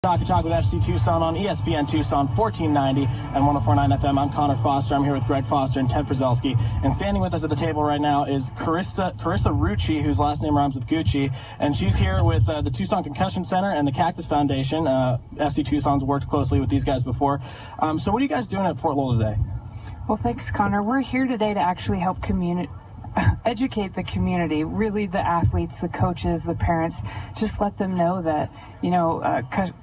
Talk with FC Tucson on ESPN Tucson 1490 and 104.9 FM. I'm Connor Foster. I'm here with Greg Foster and Ted Przalski. And standing with us at the table right now is Carissa Rucci, whose last name rhymes with Gucci. And she's here with the Tucson Concussion Center and the Cactus Foundation. FC Tucson's worked closely with these guys before. So what are you guys doing at Fort Lowell today? Well, thanks, Connor. We're here today to actually help educate the community, really the athletes, the coaches, the parents, just let them know that,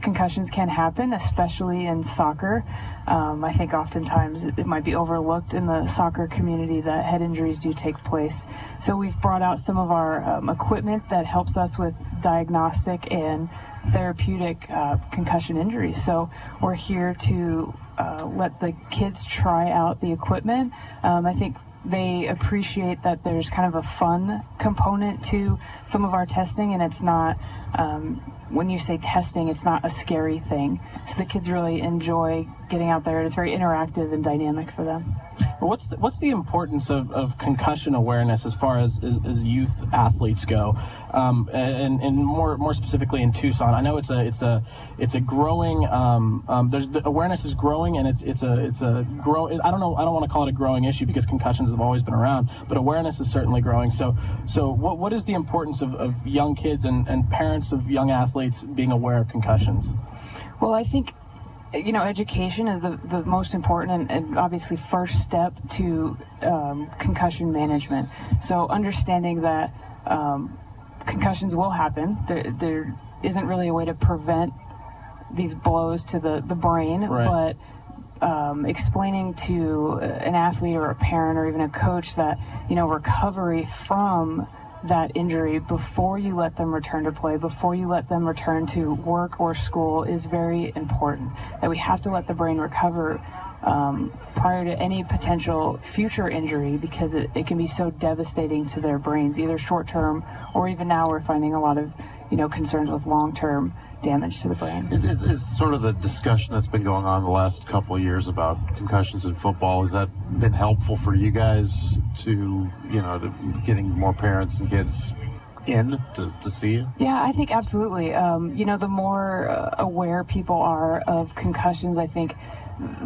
concussions can happen, especially in soccer. I think oftentimes it might be overlooked in the soccer community that head injuries do take place. So we've brought out some of our equipment that helps us with diagnostic and therapeutic concussion injuries. So we're here to let the kids try out the equipment. I think they appreciate that there's kind of a fun component to some of our testing, and it's not, when you say testing, it's not a scary thing. So the kids really enjoy getting out there. It's very interactive and dynamic for them. What's the importance of concussion awareness as far as youth athletes go, and more specifically in Tucson? I know it's a growing. The awareness is growing, and it's a growing. I don't want to call it a growing issue because concussions have always been around, but awareness is certainly growing. So what is the importance of young kids and parents of young athletes being aware of concussions? Well, I think, education is the most important and obviously first step to concussion management. So understanding that concussions will happen. There isn't really a way to prevent these blows to the brain, right. But explaining to an athlete or a parent or even a coach that, recovery from that injury before you let them return to play, before you let them return to work or school is very important. That we have to let the brain recover prior to any potential future injury, because it can be so devastating to their brains, either short term or even now we're finding a lot of concerns with long term damage to the brain. Is sort of the discussion that's been going on the last couple of years about concussions in football, has that been helpful for you guys to getting more parents and kids in to see it? Yeah, I think absolutely. The more aware people are of concussions, I think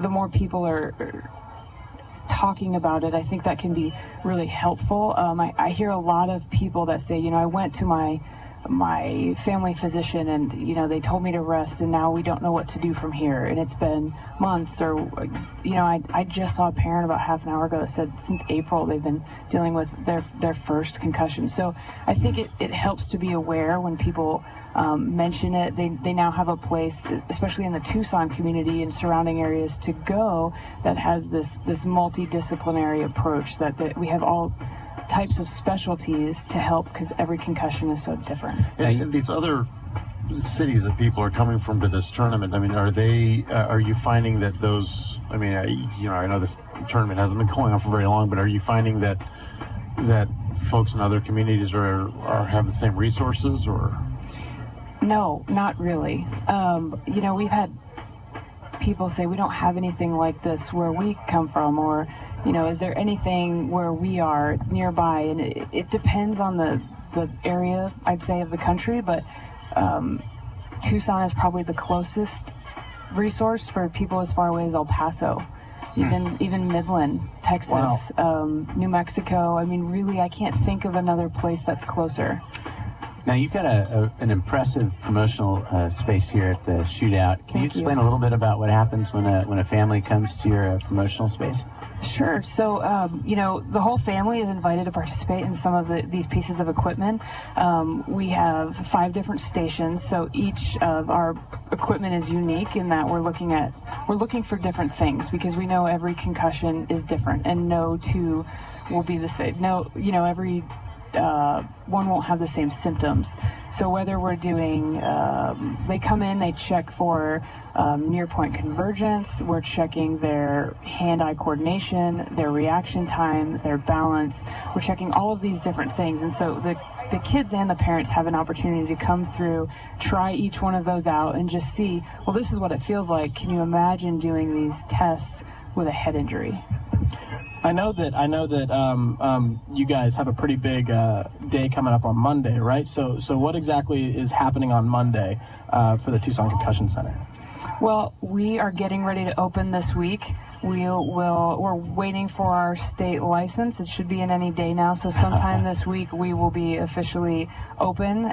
the more people are talking about it. I think that can be really helpful. I hear a lot of people that say, I went to my family physician and they told me to rest, and now we don't know what to do from here, and it's been months. Or I just saw a parent about half an hour ago that said since April they've been dealing with their first concussion. So I think it helps to be aware when people mention it. They now have a place, especially in the Tucson community and surrounding areas, to go that has this multidisciplinary approach that we have all types of specialties to help, because every concussion is so different. And these other cities that people are coming from to this tournament, are you finding that those, I know this tournament hasn't been going on for very long, but are you finding that folks in other communities have the same resources, or? No, not really. We've had people say we don't have anything like this where we come from, or is there anything where we are nearby? And it depends on the area, I'd say, of the country, but Tucson is probably the closest resource for people as far away as El Paso, even Midland, Texas, wow. New Mexico. Really, I can't think of another place that's closer. Now, you've got an impressive promotional space here at the shootout. Can you explain a little bit about what happens when a family comes to your promotional space? Sure. So, the whole family is invited to participate in some of these pieces of equipment. We have 5 different stations, so each of our equipment is unique in that we're looking for different things, because we know every concussion is different and no two will be the same. Every one won't have the same symptoms. So whether we're doing, they come in, they check for near point convergence, we're checking their hand-eye coordination, their reaction time, their balance, we're checking all of these different things. And so the kids and the parents have an opportunity to come through, try each one of those out, and just see, well, this is what it feels like. Can you imagine doing these tests with a head injury? I know that you guys have a pretty big day coming up on Monday, right? So what exactly is happening on Monday for the Tucson Concussion Center? Well, we are getting ready to open this week. We're waiting for our state license. It should be in any day now, so sometime this week we will be officially open.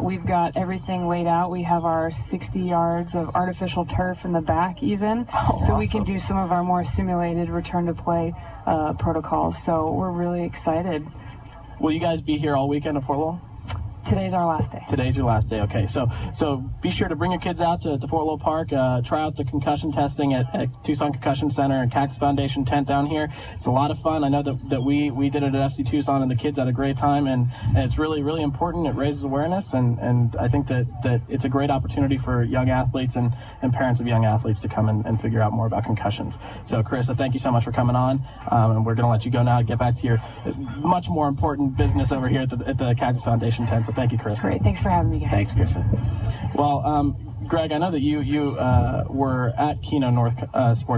We've got everything laid out. We have our 60 yards of artificial turf in the back even, so we can do some of our more simulated return to play protocols. So we're really excited. Will you guys be here all weekend at Fort Lowell? Today's our last day. Today's your last day. Okay, so be sure to bring your kids out to Fort Lowell Park. Try out the concussion testing at Tucson Concussion Center and Cactus Foundation tent down here. It's a lot of fun. I know that we did it at FC Tucson, and the kids had a great time, and it's really, really important. It raises awareness, and I think that it's a great opportunity for young athletes and parents of young athletes to come and figure out more about concussions. So, Carissa, thank you so much for coming on, and we're going to let you go now to get back to your much more important business over here at the Cactus Foundation tent. So thank you, Chris. Great. Thanks for having me, guys. Thanks, Carissa. Well, Greg, I know that you were at Keno North Sports